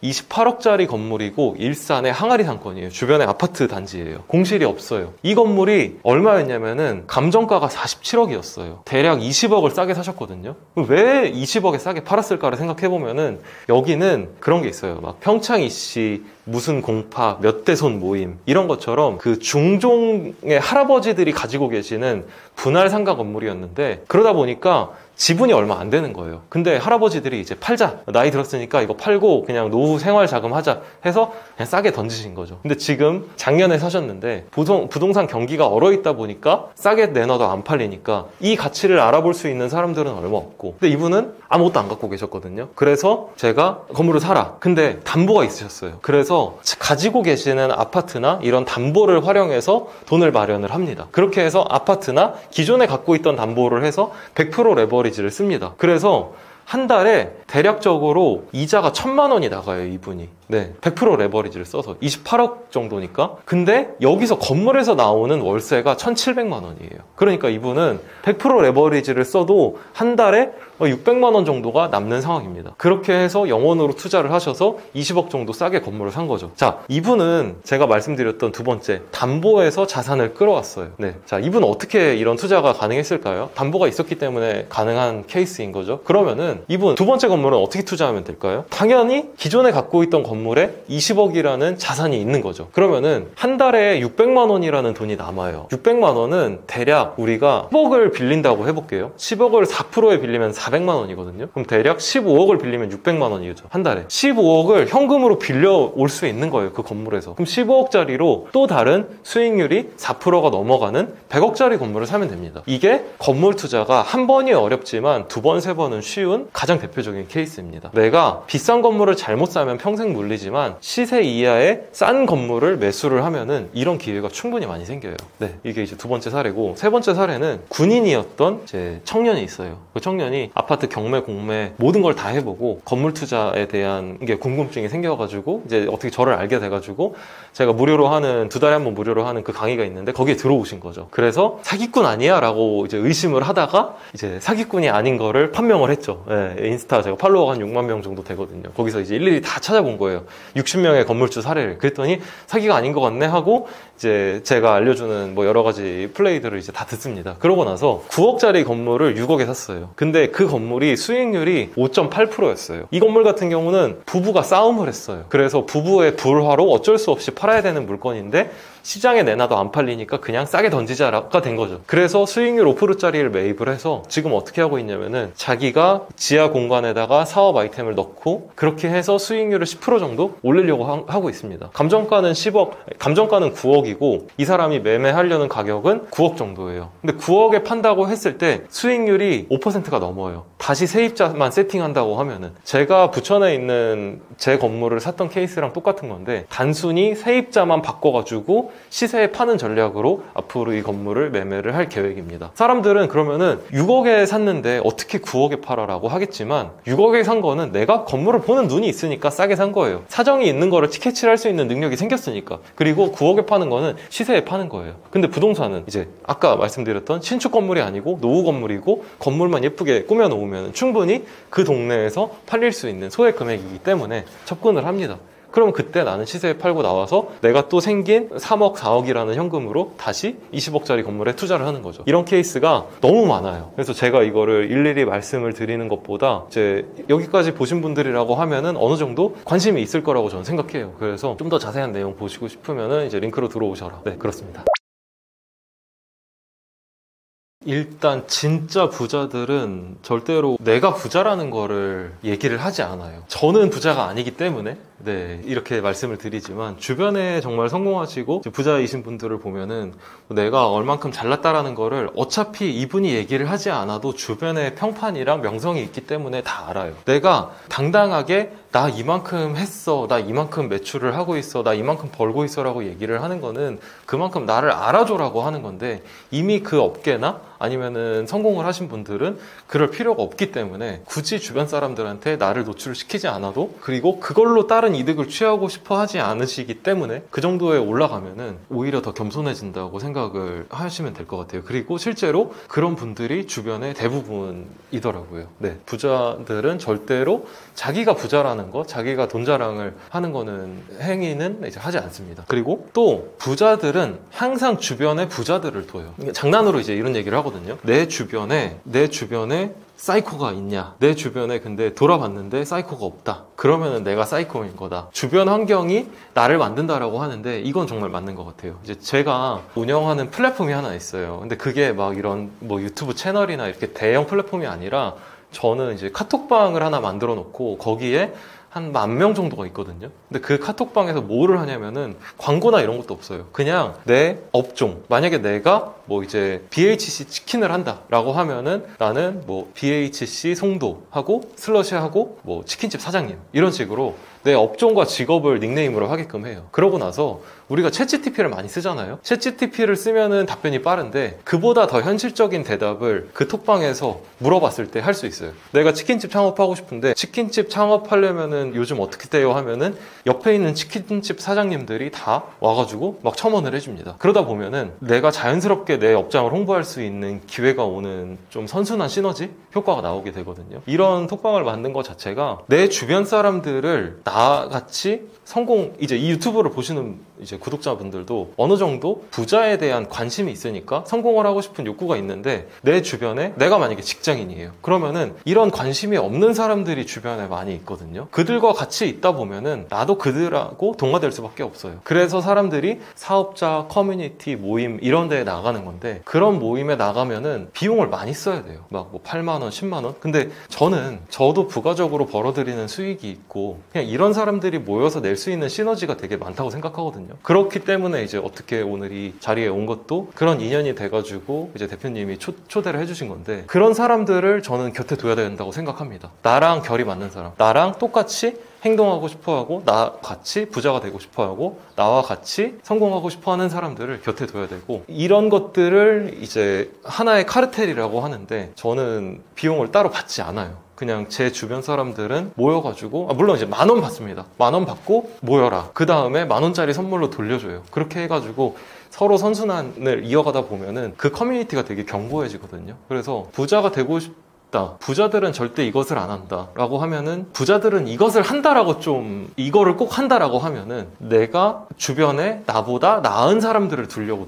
[SPEAKER 1] 28억짜리 건물이고 일산의 항아리 상권이에요. 주변에 아파트 단지예요. 공실이 없어요. 이 건물이 얼마였냐면은 감정가가 47억이었어요. 대략 20억을 싸게 사셨거든요. 왜 20억에 싸게 팔았을까를 생각해보면은 여기는 그런 게 있어요. 막 평창 이씨 무슨 공파 몇 대 손 모임 이런 것처럼 그 중종의 할아버지들이 가지고 계시는 분할 상가 건물이었는데, 그러다 보니까 지분이 얼마 안 되는 거예요. 근데 할아버지들이 이제 팔자, 나이 들었으니까 이거 팔고 그냥 노후 생활 자금 하자 해서 그냥 싸게 던지신 거죠. 근데 지금 작년에 사셨는데 부동산 경기가 얼어있다 보니까 싸게 내놔도 안 팔리니까 이 가치를 알아볼 수 있는 사람들은 얼마 없고, 근데 이분은 아무것도 안 갖고 계셨거든요. 그래서 제가 건물을 사라. 근데 담보가 있으셨어요. 그래서 가지고 계시는 아파트나 이런 담보를 활용해서 돈을 마련을 합니다. 그렇게 해서 아파트나 기존에 갖고 있던 담보를 해서 100% 레버리지를 씁니다. 그래서 한 달에 대략적으로 이자가 1,000만 원이 나가요, 이분이. 네, 100% 레버리지를 써서 28억 정도니까. 근데 여기서 건물에서 나오는 월세가 1,700만 원이에요. 그러니까 이분은 100% 레버리지를 써도 한 달에 600만 원 정도가 남는 상황입니다. 그렇게 해서 영원으로 투자를 하셔서 20억 정도 싸게 건물을 산 거죠. 자, 이분은 제가 말씀드렸던 두 번째, 담보에서 자산을 끌어왔어요. 네, 자, 이분은 어떻게 이런 투자가 가능했을까요? 담보가 있었기 때문에 가능한 케이스인 거죠. 그러면은 이분 두 번째 건물은 어떻게 투자하면 될까요? 당연히 기존에 갖고 있던 건물에 20억이라는 자산이 있는 거죠. 그러면은 한 달에 600만 원이라는 돈이 남아요. 600만 원은 대략 우리가 10억을 빌린다고 해볼게요. 10억을 4%에 빌리면 400만 원이거든요. 그럼 대략 15억을 빌리면 600만 원이죠. 한 달에. 15억을 현금으로 빌려올 수 있는 거예요. 그 건물에서. 그럼 15억짜리로 또 다른 수익률이 4%가 넘어가는 100억짜리 건물을 사면 됩니다. 이게 건물 투자가 한 번이 어렵지만 두 번, 세 번은 쉬운 가장 대표적인 케이스입니다. 내가 비싼 건물을 잘못 사면 평생 물리지만 시세 이하의 싼 건물을 매수를 하면은 이런 기회가 충분히 많이 생겨요. 네, 이게 이제 두 번째 사례고, 세 번째 사례는 군인이었던 제 청년이 있어요. 그 청년이 아파트 경매, 공매 모든 걸 다 해보고 건물 투자에 대한 게 궁금증이 생겨가지고 이제 어떻게 저를 알게 돼가지고 제가 무료로 하는, 두 달에 한 번 무료로 하는 그 강의가 있는데 거기에 들어오신 거죠. 그래서 사기꾼 아니야? 라고 이제 의심을 하다가 이제 사기꾼이 아닌 거를 판명을 했죠. 네, 인스타 제가 팔로워가 한 6만 명 정도 되거든요. 거기서 이제 일일이 다 찾아본 거예요. 60명의 건물주 사례를. 그랬더니 사기가 아닌 것 같네 하고 이제 제가 알려주는 뭐 여러 가지 플레이들을 이제 다 듣습니다. 그러고 나서 9억짜리 건물을 6억에 샀어요. 근데 그 건물이 수익률이 5.8%였어요. 이 건물 같은 경우는 부부가 싸움을 했어요. 그래서 부부의 불화로 어쩔 수 없이 팔아야 되는 물건인데 시장에 내놔도 안 팔리니까 그냥 싸게 던지자가 된 거죠. 그래서 수익률 5%짜리를 매입을 해서 지금 어떻게 하고 있냐면은 자기가 지하 공간에다가 사업 아이템을 넣고 그렇게 해서 수익률을 10% 정도 올리려고 하고 있습니다. 감정가는 10억, 감정가는 9억이고 이 사람이 매매하려는 가격은 9억 정도예요. 근데 9억에 판다고 했을 때 수익률이 5%가 넘어요. 다시 세입자만 세팅한다고 하면은 제가 부천에 있는 제 건물을 샀던 케이스랑 똑같은 건데 단순히 세입자만 바꿔가지고 시세에 파는 전략으로 앞으로 이 건물을 매매를 할 계획입니다. 사람들은 그러면은 6억에 샀는데 어떻게 9억에 팔아라고 하겠지만 6억에 산 거는 내가 건물을 보는 눈이 있으니까 싸게 산 거예요. 사정이 있는 거를 캐치를 할 수 있는 능력이 생겼으니까. 그리고 9억에 파는 거는 시세에 파는 거예요. 근데 부동산은 이제 아까 말씀드렸던 신축 건물이 아니고 노후 건물이고 건물만 예쁘게 꾸며 놓으면 충분히 그 동네에서 팔릴 수 있는 소액 금액이기 때문에 접근을 합니다. 그럼 그때 나는 시세에 팔고 나와서 내가 또 생긴 3억, 4억이라는 현금으로 다시 20억짜리 건물에 투자를 하는 거죠. 이런 케이스가 너무 많아요. 그래서 제가 이거를 일일이 말씀을 드리는 것보다 이제 여기까지 보신 분들이라고 하면은 어느 정도 관심이 있을 거라고 저는 생각해요. 그래서 좀 더 자세한 내용 보시고 싶으면은 이제 링크로 들어오셔라. 네, 그렇습니다. 일단 진짜 부자들은 절대로 내가 부자라는 거를 얘기를 하지 않아요. 저는 부자가 아니기 때문에 이렇게 말씀을 드리지만 주변에 정말 성공하시고 부자이신 분들을 보면은 내가 얼만큼 잘났다라는 거를 어차피 이분이 얘기를 하지 않아도 주변에 평판이랑 명성이 있기 때문에 다 알아요. 내가 당당하게 나 이만큼 했어, 나 이만큼 매출을 하고 있어, 나 이만큼 벌고 있어 라고 얘기를 하는 거는 그만큼 나를 알아줘라고 하는 건데 이미 그 업계나 아니면은 성공을 하신 분들은 그럴 필요가 없기 때문에 굳이 주변 사람들한테 나를 노출을 시키지 않아도 그리고 그걸로 다른 이득을 취하고 싶어 하지 않으시기 때문에 그 정도에 올라가면은 오히려 더 겸손해진다고 생각을 하시면 될 것 같아요. 그리고 실제로 그런 분들이 주변에 대부분이더라고요. 네, 부자들은 절대로 자기가 부자라는 거, 자기가 돈 자랑을 하는 거는 행위는 이제 하지 않습니다. 그리고 또 부자들은 항상 주변에 부자들을 둬요. 장난으로 이제 이런 얘기를 하거든요. 내 주변에 사이코가 있냐? 내 주변에 근데 돌아봤는데 사이코가 없다. 그러면은 내가 사이코인 거다. 주변 환경이 나를 만든다라고 하는데 이건 정말 맞는 것 같아요. 이제 제가 운영하는 플랫폼이 하나 있어요. 근데 그게 막 이런 뭐 유튜브 채널이나 이렇게 대형 플랫폼이 아니라 저는 이제 카톡방을 하나 만들어 놓고 거기에 한 10,000명 정도가 있거든요. 근데 그 카톡방에서 뭐를 하냐면은 광고나 이런 것도 없어요. 그냥 내 업종. 만약에 내가 뭐 이제 BHC 치킨을 한다라고 하면은 나는 뭐 BHC 송도하고 슬러시하고 뭐 치킨집 사장님 이런 식으로 내 업종과 직업을 닉네임으로 하게끔 해요. 그러고 나서 우리가 챗GPT를 많이 쓰잖아요. 챗GPT를 쓰면은 답변이 빠른데 그보다 더 현실적인 대답을 그 톡방에서 물어봤을 때 할 수 있어요. 내가 치킨집 창업하고 싶은데 치킨집 창업하려면은 요즘 어떻게 돼요 하면은 옆에 있는 치킨집 사장님들이 다 와가지고 막 첨언을 해줍니다. 그러다 보면은 내가 자연스럽게 내 업장을 홍보할 수 있는 기회가 오는 좀 선순환 시너지 효과가 나오게 되거든요. 이런 톡방을 만든 것 자체가 내 주변 사람들을 나같이 성공, 이제 이 유튜브를 보시는 이제 구독자분들도 어느 정도 부자에 대한 관심이 있으니까 성공을 하고 싶은 욕구가 있는데 내 주변에 내가 만약에 직장인이에요. 그러면은 이런 관심이 없는 사람들이 주변에 많이 있거든요. 그들과 같이 있다 보면은 나도 그들하고 동화될 수밖에 없어요. 그래서 사람들이 사업자, 커뮤니티, 모임 이런 데에 나가는 건데 그런 모임에 나가면은 비용을 많이 써야 돼요. 막 뭐 8만 원, 10만 원? 근데 저도 부가적으로 벌어들이는 수익이 있고 그냥 이런 사람들이 모여서 낼 수 있는 시너지가 되게 많다고 생각하거든요. 그렇기 때문에 이제 어떻게 오늘 이 자리에 온 것도 그런 인연이 돼가지고 이제 대표님이 초대를 해주신 건데 그런 사람들을 저는 곁에 둬야 된다고 생각합니다. 나랑 결이 맞는 사람, 나랑 똑같이 행동하고 싶어하고 나 같이 부자가 되고 싶어하고 나와 같이 성공하고 싶어하는 사람들을 곁에 둬야 되고 이런 것들을 이제 하나의 카르텔이라고 하는데 저는 비용을 따로 받지 않아요. 그냥 제 주변 사람들은 모여가지고 물론 이제 10,000원 받습니다. 10,000원 받고 모여라. 그 다음에 10,000원짜리 선물로 돌려줘요. 그렇게 해가지고 서로 선순환을 이어가다 보면은 그 커뮤니티가 되게 견고해지거든요. 그래서 부자가 되고 부자들은 절대 이것을 안 한다 라고 하면은 부자들은 이것을 한다라고 좀 이거를 꼭 한다라고 하면은 내가 주변에 나보다 나은 사람들을 두려고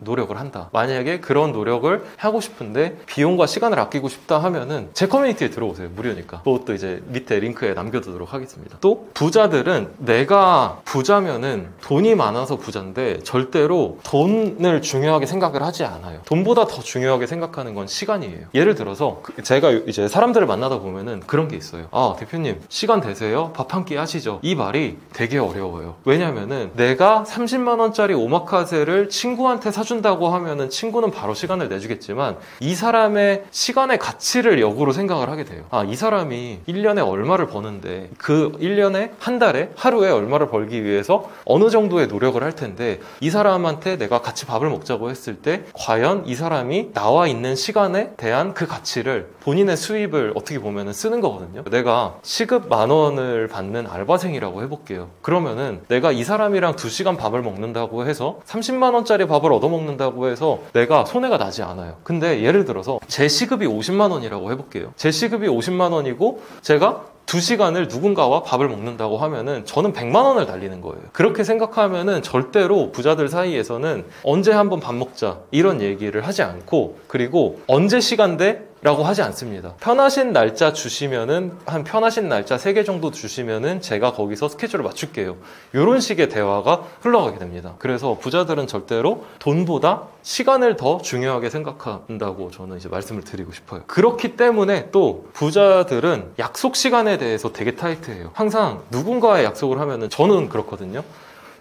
[SPEAKER 1] 노력을 한다. 만약에 그런 노력을 하고 싶은데 비용과 시간을 아끼고 싶다 하면은 제 커뮤니티에 들어오세요. 무료니까. 그것도 이제 밑에 링크에 남겨두도록 하겠습니다. 또 부자들은 내가 부자면은 돈이 많아서 부자인데 절대로 돈을 중요하게 생각을 하지 않아요. 돈보다 더 중요하게 생각하는 건 시간이에요. 예를 들어서 제가 이제 사람들을 만나다 보면은 그런 게 있어요. 아, 대표님, 시간 되세요? 밥 한 끼 하시죠? 이 말이 되게 어려워요. 왜냐면은 내가 30만 원짜리 오마카세를 친구한테 사준다고 하면은 친구는 바로 시간을 내주겠지만 이 사람의 시간의 가치를 역으로 생각을 하게 돼요. 아, 이 사람이 1년에 얼마를 버는데 그 1년에 한 달에 하루에 얼마를 벌기 위해서 어느 정도의 노력을 할 텐데 이 사람한테 내가 같이 밥을 먹자고 했을 때 과연 이 사람이 나와 있는 시간에 대한 그 가치를 본인의 수입을 어떻게 보면 쓰는 거거든요. 내가 시급 10,000원을 받는 알바생이라고 해볼게요. 그러면은 내가 이 사람이랑 2시간 밥을 먹는다고 해서 30만 원짜리 밥을 얻어먹는다고 해서 내가 손해가 나지 않아요. 근데 예를 들어서 제 시급이 50만 원이라고 해볼게요. 제 시급이 50만 원이고 제가 2시간을 누군가와 밥을 먹는다고 하면은 저는 100만 원을 날리는 거예요. 그렇게 생각하면은 절대로 부자들 사이에서는 언제 한번 밥 먹자 이런 얘기를 하지 않고, 그리고 언제 시간 돼? 라고 하지 않습니다. 편하신 날짜 주시면은 한 편하신 날짜 3개 정도 주시면은 제가 거기서 스케줄을 맞출게요. 이런 식의 대화가 흘러가게 됩니다. 그래서 부자들은 절대로 돈보다 시간을 더 중요하게 생각한다고 저는 이제 말씀을 드리고 싶어요. 그렇기 때문에 또 부자들은 약속 시간에 대해서 되게 타이트해요. 항상 누군가의 약속을 하면은, 저는 그렇거든요.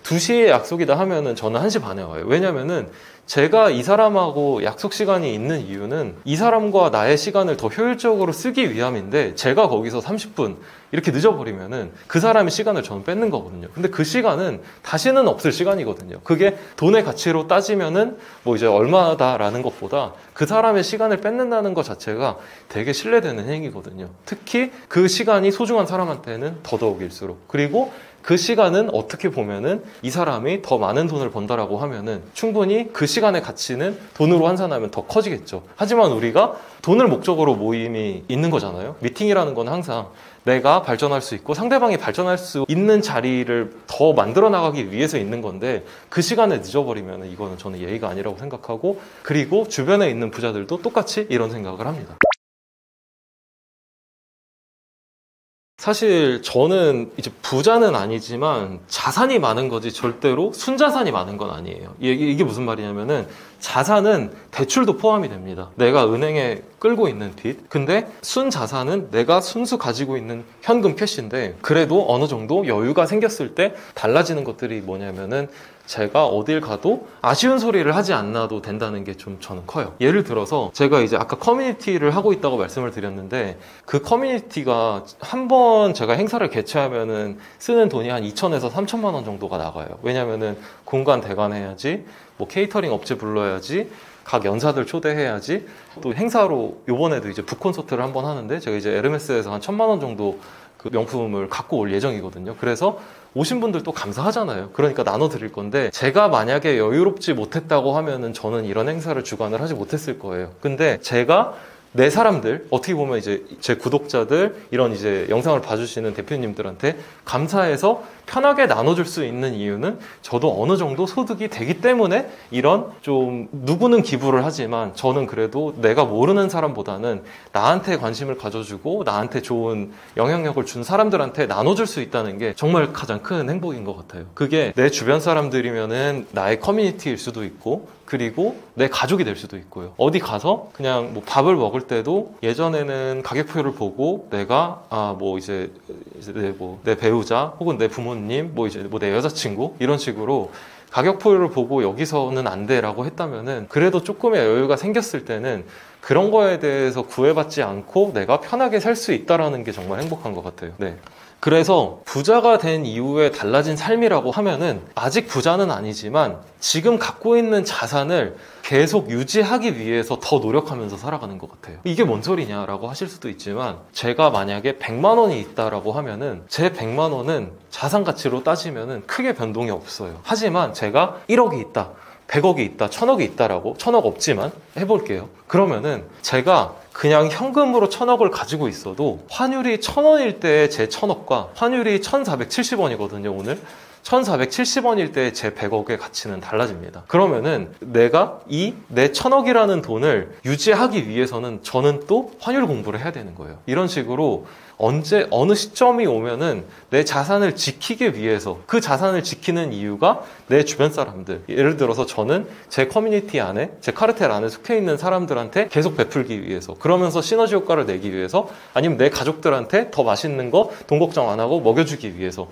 [SPEAKER 1] 2시에 약속이다 하면은 저는 1시 반에 와요. 왜냐면은 제가 이 사람하고 약속 시간이 있는 이유는 이 사람과 나의 시간을 더 효율적으로 쓰기 위함인데, 제가 거기서 30분 이렇게 늦어버리면은 그 사람의 시간을 저는 뺏는 거거든요. 근데 그 시간은 다시는 없을 시간이거든요. 그게 돈의 가치로 따지면은 뭐 이제 얼마다라는 것보다 그 사람의 시간을 뺏는다는 것 자체가 되게 신뢰되는 행위거든요. 특히 그 시간이 소중한 사람한테는 더더욱일수록. 그리고 그 시간은 어떻게 보면은 이 사람이 더 많은 돈을 번다라고 하면은 충분히 그 시간의 가치는 돈으로 환산하면 더 커지겠죠. 하지만 우리가 돈을 목적으로 모임이 있는 거잖아요. 미팅이라는 건 항상 내가 발전할 수 있고 상대방이 발전할 수 있는 자리를 더 만들어 나가기 위해서 있는 건데, 그 시간에 늦어버리면 이거는 저는 예의가 아니라고 생각하고, 그리고 주변에 있는 부자들도 똑같이 이런 생각을 합니다. 사실 저는 이제 부자는 아니지만 자산이 많은 거지 절대로 순자산이 많은 건 아니에요. 이게 무슨 말이냐면은 자산은 대출도 포함이 됩니다. 내가 은행에 끌고 있는 빚. 근데 순자산은 내가 순수 가지고 있는 현금 캐시인데, 그래도 어느 정도 여유가 생겼을 때 달라지는 것들이 뭐냐면은 제가 어딜 가도 아쉬운 소리를 하지 않아도 된다는 게 좀 저는 커요. 예를 들어서 제가 이제 아까 커뮤니티를 하고 있다고 말씀을 드렸는데, 그 커뮤니티가 한번 제가 행사를 개최하면은 쓰는 돈이 한 2천에서 3천만 원 정도가 나가요. 왜냐면은 공간 대관해야지, 뭐 케이터링 업체 불러야지, 각 연사들 초대해야지, 또 행사로 요번에도 이제 북콘서트를 한번 하는데 제가 이제 에르메스에서 한 1,000만 원 정도 그 명품을 갖고 올 예정이거든요. 그래서 오신 분들도 감사하잖아요. 그러니까 나눠드릴 건데, 제가 만약에 여유롭지 못했다고 하면은 저는 이런 행사를 주관을 하지 못했을 거예요. 근데 제가 내 사람들, 어떻게 보면 이제 제 구독자들, 이런 이제 영상을 봐주시는 대표님들한테 감사해서 편하게 나눠줄 수 있는 이유는 저도 어느 정도 소득이 되기 때문에, 이런 좀 누구는 기부를 하지만 저는 그래도 내가 모르는 사람보다는 나한테 관심을 가져주고 나한테 좋은 영향력을 준 사람들한테 나눠줄 수 있다는 게 정말 가장 큰 행복인 것 같아요. 그게 내 주변 사람들이면은 나의 커뮤니티일 수도 있고, 그리고 내 가족이 될 수도 있고요. 어디 가서 그냥 뭐 밥을 먹을 때도 예전에는 가격표를 보고 내가 뭐 이제 내 배우자 혹은 내 부모님, 뭐 이제 뭐 내 여자친구 이런 식으로 가격표를 보고 여기서는 안 돼라고 했다면은, 그래도 조금의 여유가 생겼을 때는 그런 거에 대해서 구애받지 않고 내가 편하게 살 수 있다라는 게 정말 행복한 것 같아요. 네. 그래서 부자가 된 이후에 달라진 삶이라고 하면은, 아직 부자는 아니지만 지금 갖고 있는 자산을 계속 유지하기 위해서 더 노력하면서 살아가는 것 같아요. 이게 뭔 소리냐라고 하실 수도 있지만, 제가 만약에 100만 원이 있다라고 하면은 제 100만 원은 자산 가치로 따지면은 크게 변동이 없어요. 하지만 제가 1억이 있다, 100억이 있다, 1000억이 있다라고, 1000억 없지만 해볼게요. 그러면은 제가 그냥 현금으로 1000억을 가지고 있어도 환율이 1000원일 때 제 1000억과 환율이 1470원이거든요, 오늘. 1470원일 때 제 100억의 가치는 달라집니다. 그러면은 내가 내 1000억이라는 돈을 유지하기 위해서는 저는 또 환율 공부를 해야 되는 거예요. 이런 식으로 어느 시점이 오면은 내 자산을 지키기 위해서, 그 자산을 지키는 이유가 내 주변 사람들, 예를 들어서 저는 제 커뮤니티 안에, 제 카르텔 안에 속해 있는 사람들한테 계속 베풀기 위해서, 그러면서 시너지 효과를 내기 위해서, 아니면 내 가족들한테 더 맛있는 거 돈 걱정 안 하고 먹여주기 위해서,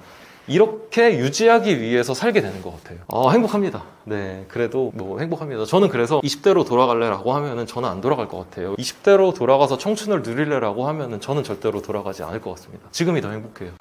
[SPEAKER 1] 이렇게 유지하기 위해서 살게 되는 것 같아요. 행복합니다. 네, 그래도 뭐 행복합니다. 저는 그래서 20대로 돌아갈래라고 하면은 저는 안 돌아갈 것 같아요. 20대로 돌아가서 청춘을 누릴래라고 하면은 저는 절대로 돌아가지 않을 것 같습니다. 지금이 더 행복해요.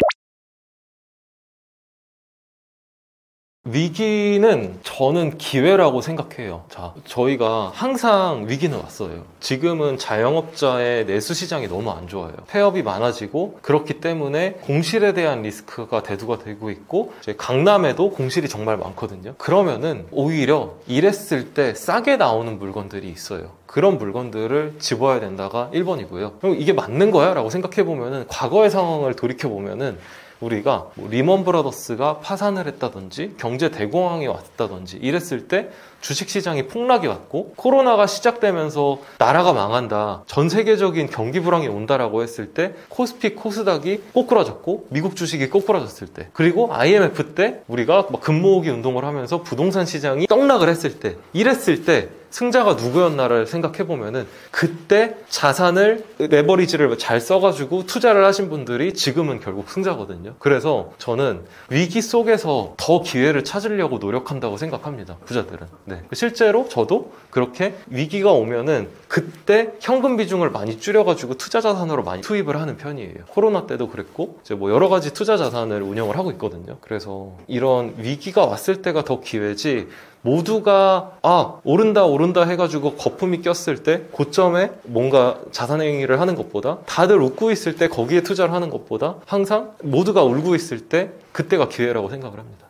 [SPEAKER 1] 위기는 저는 기회라고 생각해요. 자, 저희가 항상 위기는 왔어요. 지금은 자영업자의 내수 시장이 너무 안 좋아요. 폐업이 많아지고, 그렇기 때문에 공실에 대한 리스크가 대두가 되고 있고, 이제 강남에도 공실이 정말 많거든요. 그러면은 오히려 이랬을 때 싸게 나오는 물건들이 있어요. 그런 물건들을 집어야 된다가 1번이고요. 그럼 이게 맞는 거야? 라고 생각해보면은, 과거의 상황을 돌이켜보면은 우리가 리먼 브라더스가 파산을 했다든지 경제 대공황이 왔다든지 이랬을 때 주식시장이 폭락이 왔고, 코로나가 시작되면서 나라가 망한다, 전 세계적인 경기 불황이 온다라고 했을 때 코스피 코스닥이 꼬꾸라졌고 미국 주식이 꼬꾸라졌을 때, 그리고 IMF 때 우리가 막 금모으기 운동을 하면서 부동산 시장이 떡락을 했을 때, 이랬을 때 승자가 누구였나를 생각해보면은 그때 자산을, 레버리지를 잘 써가지고 투자를 하신 분들이 지금은 결국 승자거든요. 그래서 저는 위기 속에서 더 기회를 찾으려고 노력한다고 생각합니다. 부자들은. 네. 실제로 저도 그렇게 위기가 오면은 그때 현금 비중을 많이 줄여가지고 투자 자산으로 많이 투입을 하는 편이에요. 코로나 때도 그랬고, 이제 뭐 여러 가지 투자 자산을 운영을 하고 있거든요. 그래서 이런 위기가 왔을 때가 더 기회지, 모두가 오른다 해가지고 거품이 꼈을 때 고점에 뭔가 자산 행위를 하는 것보다, 다들 웃고 있을 때 거기에 투자를 하는 것보다 항상 모두가 울고 있을 때 그때가 기회라고 생각을 합니다.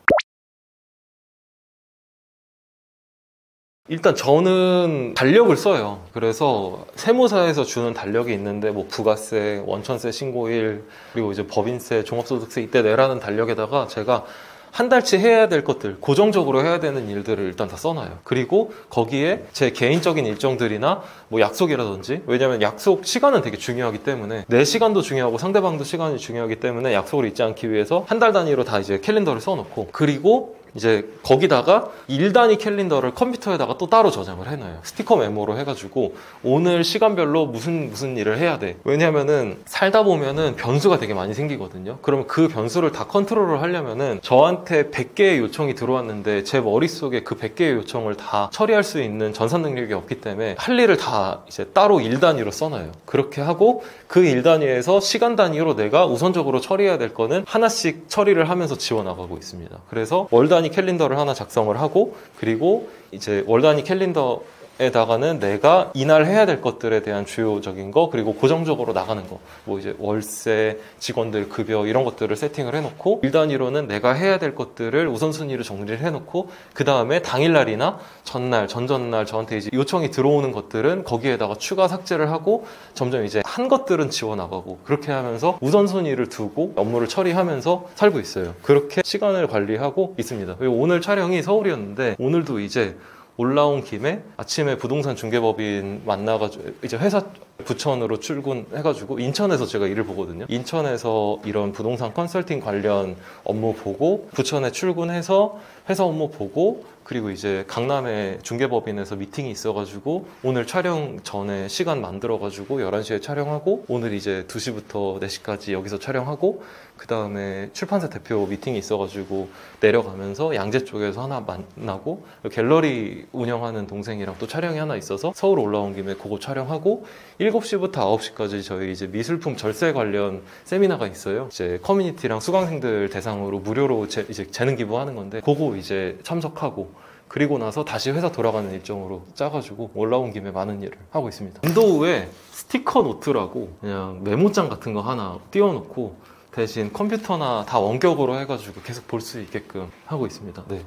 [SPEAKER 1] 일단 저는 달력을 써요. 그래서 세무사에서 주는 달력이 있는데, 뭐 부가세, 원천세 신고일, 그리고 이제 법인세, 종합소득세 이때 내라는 달력에다가 제가 한 달치 해야 될 것들, 고정적으로 해야 되는 일들을 일단 다 써놔요. 그리고 거기에 제 개인적인 일정들이나 뭐 약속이라든지, 왜냐면 약속 시간은 되게 중요하기 때문에, 내 시간도 중요하고 상대방도 시간이 중요하기 때문에 약속을 잊지 않기 위해서 한 달 단위로 다 이제 캘린더를 써놓고, 그리고 이제 거기다가 일 단위 캘린더를 컴퓨터에다가 또 따로 저장을 해놔요. 스티커 메모로 해가지고 오늘 시간별로 무슨 일을 해야 돼. 왜냐면은 살다 보면은 변수가 되게 많이 생기거든요. 그러면 그 변수를 다 컨트롤을 하려면은, 저한테 100개의 요청이 들어왔는데 제 머릿속에 그 100개의 요청을 다 처리할 수 있는 전산 능력이 없기 때문에 할 일을 다 이제 따로 일 단위로 써놔요. 그렇게 하고 그 일 단위에서 시간 단위로 내가 우선적으로 처리해야 될 거는 하나씩 처리를 하면서 지워나가고 있습니다. 그래서 월 단위 캘린더를 하나 작성을 하고, 그리고 이제 월 단위 캘린더에다가는 내가 이날 해야 될 것들에 대한 주요적인 거, 그리고 고정적으로 나가는 거, 뭐 이제 월세, 직원들 급여 이런 것들을 세팅을 해놓고, 일 단위로는 내가 해야 될 것들을 우선순위로 정리를 해놓고, 그 다음에 당일날이나 전날, 전전날 저한테 이제 요청이 들어오는 것들은 거기에다가 추가 삭제를 하고, 점점 이제 한 것들은 지워나가고, 그렇게 하면서 우선순위를 두고 업무를 처리하면서 살고 있어요. 그렇게 시간을 관리하고 있습니다. 그리고 오늘 촬영이 서울이었는데, 오늘도 이제 올라온 김에 아침에 부동산 중개법인 만나가지고 이제 회사 부천으로 출근해가지고, 인천에서 제가 일을 보거든요. 인천에서 이런 부동산 컨설팅 관련 업무 보고, 부천에 출근해서 회사 업무 보고, 그리고 이제 강남에 중개법인에서 미팅이 있어가지고 오늘 촬영 전에 시간 만들어가지고 11시에 촬영하고, 오늘 이제 2시부터 4시까지 여기서 촬영하고, 그 다음에 출판사 대표 미팅이 있어가지고 내려가면서 양재 쪽에서 하나 만나고, 갤러리 운영하는 동생이랑 또 촬영이 하나 있어서 서울 올라온 김에 그거 촬영하고, 7시부터 9시까지 저희 이제 미술품 절세 관련 세미나가 있어요. 이제 커뮤니티랑 수강생들 대상으로 무료로 이제 재능 기부하는 건데, 그거 이제 참석하고, 그리고 나서 다시 회사 돌아가는 일정으로 짜가지고 올라온 김에 많은 일을 하고 있습니다. 윈도우에 스티커 노트라고 그냥 메모장 같은 거 하나 띄워놓고, 대신 컴퓨터나 다 원격으로 해가지고 계속 볼 수 있게끔 하고 있습니다. 네.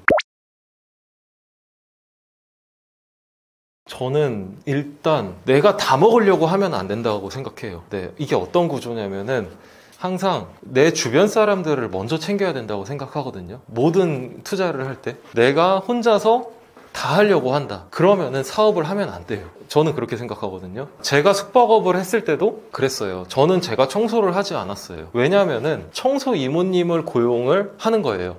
[SPEAKER 1] 저는 일단 내가 다 먹으려고 하면 안 된다고 생각해요. 네, 이게 어떤 구조냐면은, 항상 내 주변 사람들을 먼저 챙겨야 된다고 생각하거든요. 모든 투자를 할 때 내가 혼자서 다 하려고 한다. 그러면은 사업을 하면 안 돼요. 저는 그렇게 생각하거든요. 제가 숙박업을 했을 때도 그랬어요. 저는 제가 청소를 하지 않았어요. 왜냐하면은 청소 이모님을 고용을 하는 거예요.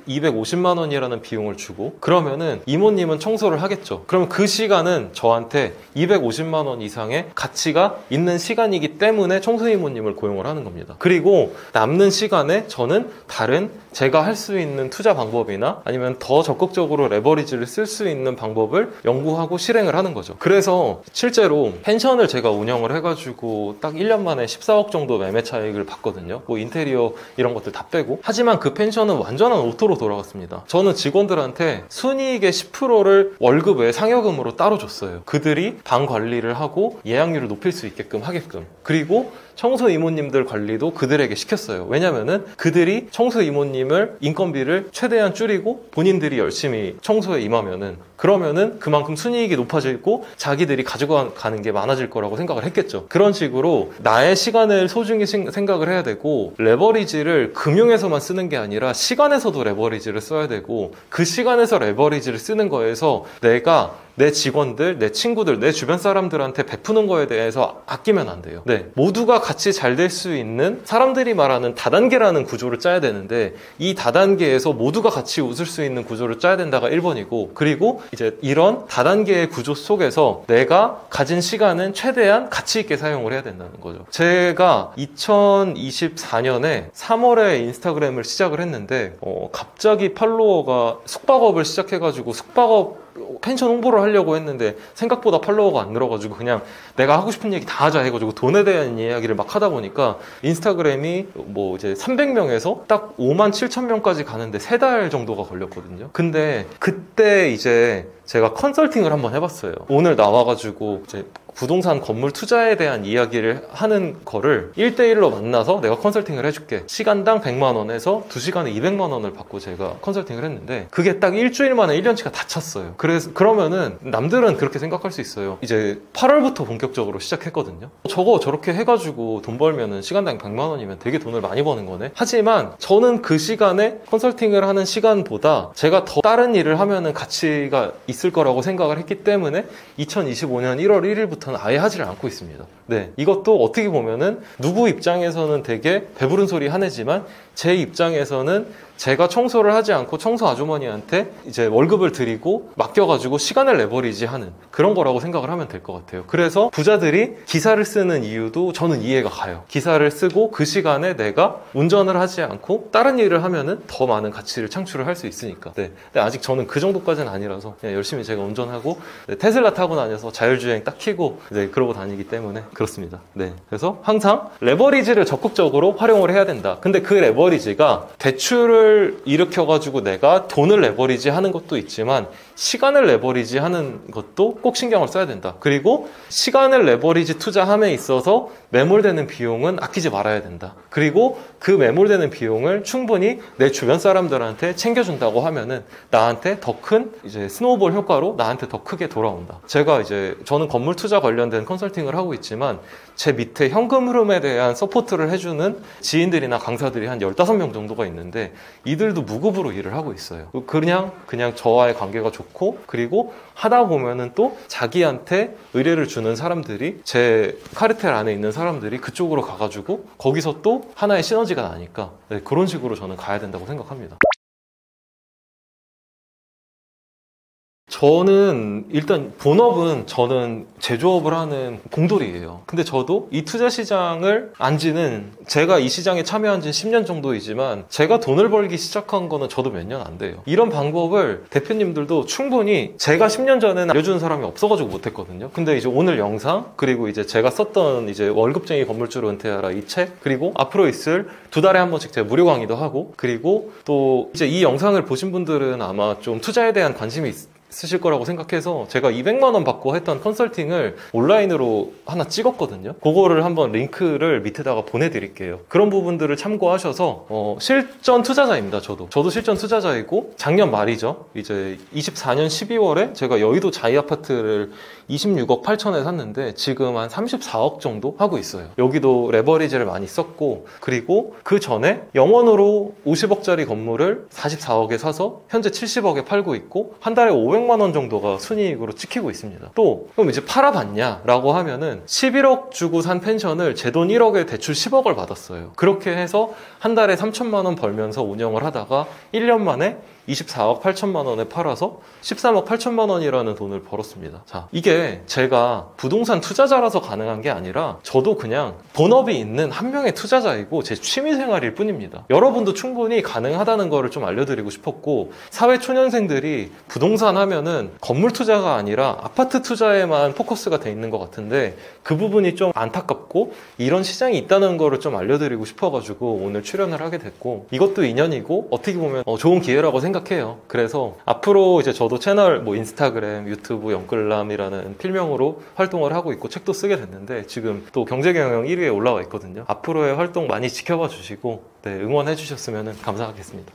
[SPEAKER 1] 250만 원이라는 비용을 주고 그러면은 이모님은 청소를 하겠죠. 그러면 그 시간은 저한테 250만 원 이상의 가치가 있는 시간이기 때문에 청소 이모님을 고용을 하는 겁니다. 그리고 남는 시간에 저는 다른 제가 할 수 있는 투자 방법이나 아니면 더 적극적으로 레버리지를 쓸 수 있는 방법을 연구하고 실행을 하는 거죠. 그래서 실제로 펜션을 제가 운영을 해가지고 딱 1년 만에 14억 정도 매매 차익을 봤거든요. 뭐 인테리어 이런 것들 다 빼고. 하지만 그 펜션은 완전한 오토로 돌아갔습니다. 저는 직원들한테 순이익의 10%를 월급에 상여금으로 따로 줬어요. 그들이 방 관리를 하고 예약률을 높일 수 있게끔 하게끔. 그리고 청소 이모님들 관리도 그들에게 시켰어요. 왜냐면은 그들이 청소 이모님을 인건비를 최대한 줄이고 본인들이 열심히 청소에 임하면은 그러면은 그만큼 순이익이 높아지고 자기들이 가져가는 게 많아질 거라고 생각을 했겠죠. 그런 식으로 나의 시간을 소중히 생각을 해야 되고 레버리지를 금융에서만 쓰는 게 아니라 시간에서도 레버리지를 써야 되고 그 시간에서 레버리지를 쓰는 거에서 내가 내 직원들, 내 친구들, 내 주변 사람들한테 베푸는 거에 대해서 아끼면 안 돼요. 네, 모두가 같이 잘 될 수 있는 사람들이 말하는 다단계라는 구조를 짜야 되는데 이 다단계에서 모두가 같이 웃을 수 있는 구조를 짜야 된다가 1번이고 그리고 이제 이런 다단계의 구조 속에서 내가 가진 시간은 최대한 가치 있게 사용을 해야 된다는 거죠. 제가 2024년에 3월에 인스타그램을 시작을 했는데 갑자기 팔로워가 숙박업을 시작해가지고 숙박업 펜션 홍보를 하려고 했는데 생각보다 팔로워가 안 늘어가지고 그냥 내가 하고 싶은 얘기 다 하자 해가지고 돈에 대한 이야기를 막 하다 보니까 인스타그램이 뭐 이제 300명에서 딱 5만 7천 명까지 가는데 3달 정도가 걸렸거든요. 근데 그때 이제 제가 컨설팅을 한번 해봤어요. 오늘 나와가지고 이제 부동산 건물 투자에 대한 이야기를 하는 거를 1대1로 만나서 내가 컨설팅을 해줄게. 시간당 100만 원에서 2시간에 200만 원을 받고 제가 컨설팅을 했는데 그게 딱 일주일 만에 1년치가 다 찼어요. 그러면은 남들은 그렇게 생각할 수 있어요. 이제 8월부터 본격적으로 시작했거든요. 저렇게 해가지고 돈 벌면은 시간당 100만 원이면 되게 돈을 많이 버는 거네. 하지만 저는 그 시간에 컨설팅을 하는 시간보다 제가 더 다른 일을 하면은 가치가 있을 거라고 생각을 했기 때문에 2025년 1월 1일부터 아예 하지를 않고 있습니다. 네, 이것도 어떻게 보면은 누구 입장에서는 되게 배부른 소리 하네지만 제 입장에서는 제가 청소를 하지 않고 청소 아주머니한테 이제 월급을 드리고 맡겨가지고 시간을 레버리지하는 그런 거라고 생각을 하면 될 것 같아요. 그래서 부자들이 기사를 쓰는 이유도 저는 이해가 가요. 기사를 쓰고 그 시간에 내가 운전을 하지 않고 다른 일을 하면은 더 많은 가치를 창출을 할 수 있으니까. 네, 근데 아직 저는 그 정도까지는 아니라서 그냥 열심히 제가 운전하고 테슬라 타고 다녀서 자율주행 딱 켜고 이제 그러고 다니기 때문에 그렇습니다. 네, 그래서 항상 레버리지를 적극적으로 활용을 해야 된다. 근데 그 레버리지가 대출을 일으켜가지고 내가 돈을 레버리지 하는 것도 있지만 시간을 레버리지 하는 것도 꼭 신경을 써야 된다. 그리고 시간을 레버리지 투자함에 있어서 매몰되는 비용은 아끼지 말아야 된다. 그리고 그 매몰되는 비용을 충분히 내 주변 사람들한테 챙겨준다고 하면은 나한테 더 큰 이제 스노우볼 효과로 나한테 더 크게 돌아온다. 제가 이제 저는 건물 투자 관련된 컨설팅을 하고 있지만 제 밑에 현금 흐름에 대한 서포트를 해주는 지인들이나 강사들이 한 15명 정도가 있는데 이들도 무급으로 일을 하고 있어요. 그냥 저와의 관계가 좋고 그리고 하다 보면은 또 자기한테 의뢰를 주는 사람들이 제 카르텔 안에 있는 사람들이 그쪽으로 가가지고 거기서 또 하나의 시너지가 나니까 네, 그런 식으로 저는 가야 된다고 생각합니다. 저는 일단 본업은 저는 제조업을 하는 공돌이에요. 근데 저도 이 투자 시장을 안 지는 제가 이 시장에 참여한 지 10년 정도이지만 제가 돈을 벌기 시작한 거는 저도 몇 년 안 돼요. 이런 방법을 대표님들도 충분히 제가 10년 전에는 알려주는 사람이 없어가지고 못했거든요. 근데 이제 오늘 영상 그리고 이제 제가 썼던 이제 월급쟁이 건물주로 은퇴하라 이 책 그리고 앞으로 있을 2달에 한 번씩 제가 무료 강의도 하고 그리고 또 이제 이 영상을 보신 분들은 아마 좀 투자에 대한 관심이 쓰실 거라고 생각해서 제가 200만 원 받고 했던 컨설팅을 온라인으로 하나 찍었거든요. 그거를 한번 링크를 밑에다가 보내드릴게요. 그런 부분들을 참고하셔서 실전 투자자입니다. 저도 실전 투자자이고 작년 말이죠. 이제 24년 12월에 제가 여의도 자이 아파트를 26억 8천에 샀는데 지금 한 34억 정도 하고 있어요. 여기도 레버리지를 많이 썼고, 그리고 그 전에 영원으로 50억짜리 건물을 44억에 사서 현재 70억에 팔고 있고 한 달에 500만 원 정도가 순이익으로 찍히고 있습니다. 또 그럼 이제 팔아봤냐 라고 하면은 11억 주고 산 펜션을 제 돈 1억에 대출 10억을 받았어요. 그렇게 해서 한 달에 3천만 원 벌면서 운영을 하다가 1년 만에 24억 8천만 원에 팔아서 13억 8천만 원이라는 돈을 벌었습니다. 자, 이게 제가 부동산 투자자라서 가능한 게 아니라 저도 그냥 본업이 있는 한 명의 투자자이고 제 취미생활일 뿐입니다. 여러분도 충분히 가능하다는 거를 좀 알려드리고 싶었고, 사회초년생들이 부동산 하면은 건물 투자가 아니라 아파트 투자에만 포커스가 돼 있는 것 같은데 그 부분이 좀 안타깝고 이런 시장이 있다는 거를 좀 알려드리고 싶어가지고 오늘 출연을 하게 됐고, 이것도 인연이고 어떻게 보면 좋은 기회라고 생각해요. 그래서 앞으로 이제 저도 채널 인스타그램, 유튜브 영끌남이라는 필명으로 활동을 하고 있고 책도 쓰게 됐는데 지금 또 경제경영 1위에 올라와 있거든요. 앞으로의 활동 많이 지켜봐 주시고 응원해 주셨으면 감사하겠습니다.